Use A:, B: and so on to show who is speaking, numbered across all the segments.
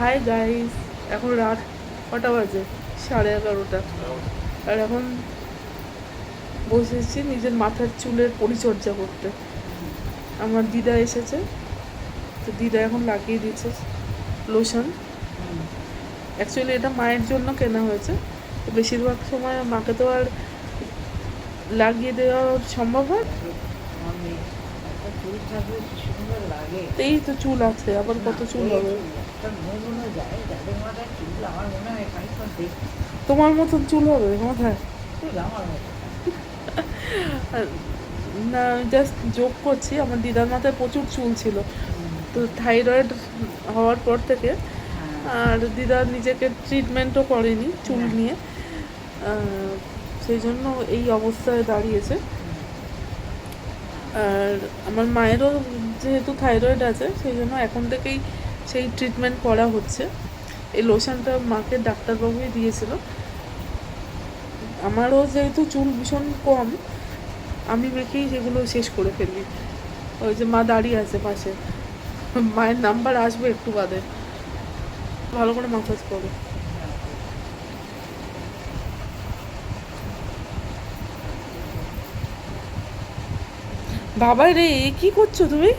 A: Hi guys, এখন রাত কটা বাজে? 11:30। আর এখন বসেছি নিজের মাথার চুলের পরিচর্যা করতে। আমার দিদা এসেছে, তো দিদা এখন লাগিয়ে দিচ্ছে লোশন। অ্যাকচুয়ালি এটা মায়ের জন্য কেনা হয়েছে, তো বেশিরভাগ সময় মাকে তো আর লাগিয়ে দেওয়া সম্ভব হয়। এই তো চুল আছে, আবার কত চুল হবে? তোমার মতন চুল হবে মাথায়? না, জাস্ট জোক করছি। আমার দিদার মাথায় প্রচুর চুল ছিল, তো থাইরয়েড হওয়ার পর থেকে আর দিদা নিজেকে ট্রিটমেন্টও করেনি চুল নিয়ে, সেই জন্য এই অবস্থায় দাঁড়িয়েছে। আর আমার মায়েরও যেহেতু থাইরয়েড আছে, সেই জন্য এখন থেকেই সেই ট্রিটমেন্ট করা হচ্ছে। এই লোশনটা মাকে ডাক্তারবাবুই দিয়েছিল। আমারও যেহেতু চুল ভীষণ কম, আমি মেখেই সেগুলো শেষ করে ফেলি। ওই যে মা দাঁড়িয়ে আছে পাশে, মায়ের নাম্বার আসবে একটু বাদে। ভালো করে মাসাজ করো। বাবা রে, কি করছো তুমি?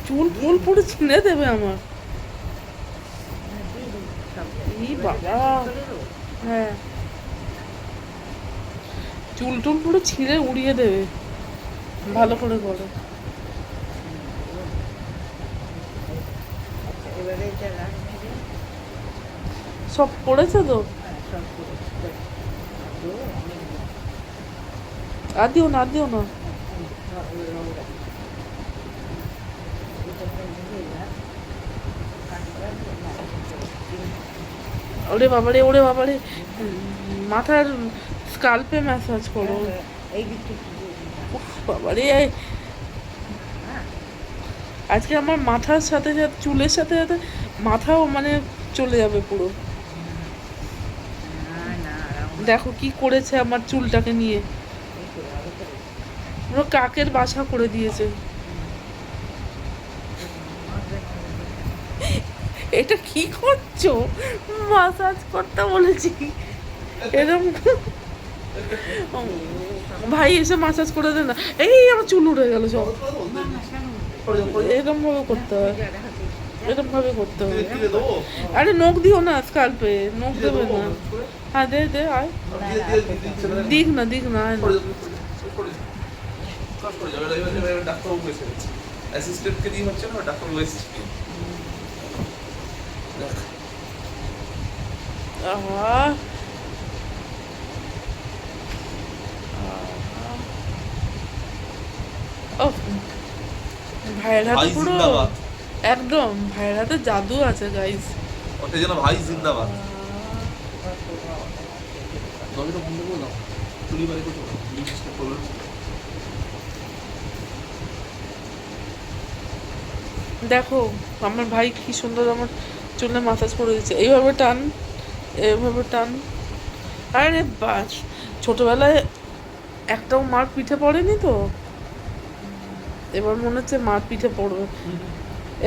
A: চুল ফুল পুরো ছিঁড়ে দেবে আমার। এই বাবা, হ্যাঁ, চুল টুল পুরো ছিঁড়ে উড়িয়ে দেবে। ভালো করে করো। সব পড়েছে তো? আর দিও না, আর দিও না। ওরে বাবারে, ওরে বাবারে, মাথার স্কাল্পে ম্যাসাজ করো। উফ বাবারে, আজকে আমার মাথার সাথে সাথে চুলের সাথে সাথে মাথাও মানে চলে যাবে পুরো। দেখো কি করেছে আমার চুলটাকে নিয়ে, পুরো কাকের বাসা করে দিয়েছে। এটা কি করছো? মাসাজ করতে বলেছি এরকম? ভাই এসে মাসাজ করে দে না। এই আমার চুল উড়ে গেল সব। এরকম ভাবে করতে হয়, এরকম ভাবে করতে হবে। আরে নখ দিও না স্কাল্পে, নখ দেবে না। হ্যাঁ দে দে, আয়। দিক না, দিক না, আয় না।
B: অ্যাসিস্ট্যান্টকে দিয়ে হচ্ছে না, ডাক্তারবাবু এসেছে।
A: আহা, ও ভাইয়ের হাতে পুরো একদম, ভাইয়ের হাতে জাদু আছে গাইস।
B: ওটা যেন ভাই জিন্দাবাদ। দরজাটা বন্ধ করে দাও, চুলি বাড়ি করতে হবে, চুলি চেষ্টা করবেন।
A: দেখো আমার ভাই কি সুন্দর আমার চুলে মাসাজ করে দিচ্ছে। এইভাবে টান, এইভাবে টান। আরে বাস, ছোটবেলায় একটাও মার পিঠে পড়েনি তো, এবার মনে হচ্ছে মার পিঠে পড়বে।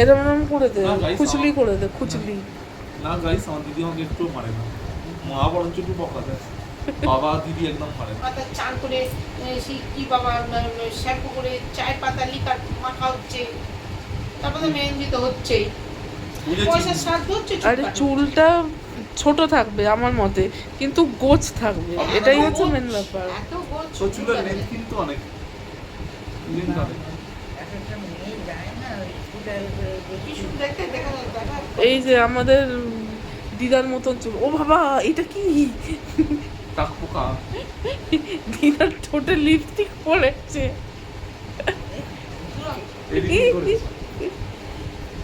A: এরম এরম করে দে, খুচলি করে দে, খুচলি।
B: না গাইস, আমার দিদি আমাকে একটু মারে না, মা বরঞ্চ একটু বকা দেয়। বাবা দিদি একদম মারে না।
C: পাতা চান করে সেই কি বাবা শ্যাম্পু করে চায় পাতা লিকার মাখা হচ্ছে, তারপরে মেহেন্দি তো হচ্ছেই, পয়সার সাধ্য হচ্ছে।
A: আরে চুলটা ছোট থাকবে আমার মতে, কিন্তু গোছ থাকবে, এটাই হচ্ছে মেন ব্যাপার।
C: এত গোছ
B: তো চুলের লেন্থ কিন্তু অনেক, লেন্থ অনেক।
C: কি সুন্দর দেখতে দেখা যায়।
A: এই যে আমাদের দিদার মতন চুল। ও বাবা, এটা কি?
B: টাক পোকা।
A: দিদার ঠোঁটে লিপস্টিক পড়েছে।
B: এডিটিং করেছে।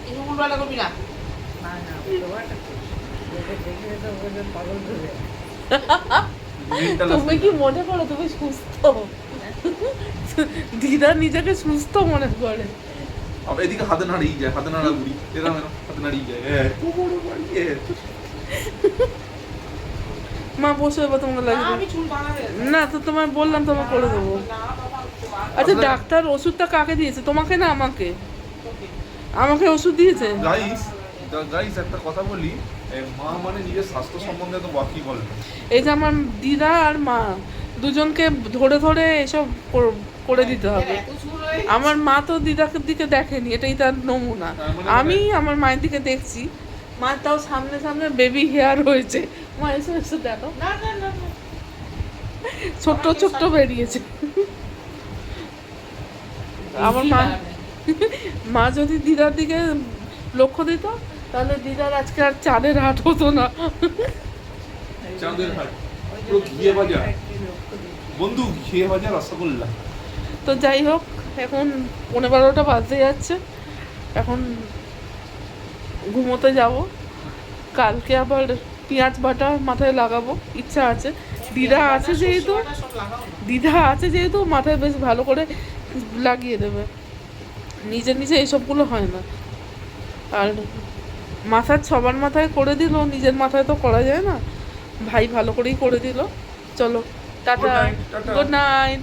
C: এই উল্টোপাল্টা করবি না।
A: তুমি কি মনে করো তুমি সুস্থ? দিদা নিজেকে সুস্থ মনে করে।
B: আবার এদিকে হাতে নাড়িয়ে যায়, হাতে নাড়া বুড়ি এরম এরম হাতে নাড়িয়ে যায়। এত বড় বাড়ি।
A: মা বসে, এবার তোমাকে
C: না,
A: লাগিয়ে
C: আমি চুল বানাবে
A: দেবো। না তো তোমায় বললাম, তোমায় করে দেবো।
C: না বাবা,
A: আচ্ছা ডাক্তার ওষুধটা কাকে দিয়েছে, তোমাকে না আমাকে? আমাকে ওষুধ দিয়েছে।
B: গাইস, গাইস একটা কথা বলি, মা মানে নিজের স্বাস্থ্য সম্বন্ধে তো বাকি বলবে।
A: এই যে আমার দিদা আর মা দুজনকে ধরে ধরে এসব করে দিতে হবে।
C: এত চুল হয়ে
A: আমার মা তো দিদাকে দিকে দেখেনি, এটাই তার নমুনা।
B: তার মানে
A: আমি আমার মায়ের দিকে দেখছি, মা তাও সামনে সামনে বেবি হেয়ার হয়েছে। মা এসে এসে দেখো,
C: না না না না।
A: ছোট্ট ছোট্ট বেরিয়েছে। আমার মা মা যদি দিদার দিকে লক্ষ্য দিত, তাহলে দিদার আজকে আর চাঁদের হাট হতো না।
B: চাঁদের হাট পুরো ঘিয়ে ভাজা, বন্ধু ঘিয়ে ভাজা রসগোল্লা।
A: তো যাই হোক, এখন 11:30 বাজতে যাচ্ছে, এখন ঘুমোতে যাব। কালকে আবার পেঁয়াজ বাটা মাথায় লাগাবো, ইচ্ছা আছে। দিদা আছে যেহেতু,
C: সব লাগাও না।
A: দিদা আছে যেহেতু মাথায় বেশ ভালো করে লাগিয়ে দেবে। নিজে নিজে এইসবগুলো হয় না। আর মাথার সবার মাথায় করে দিল, নিজের মাথায় তো করা যায় না। ভাই ভালো করেই করে দিল। চলো tata,
B: Good night, tata.
A: Good night.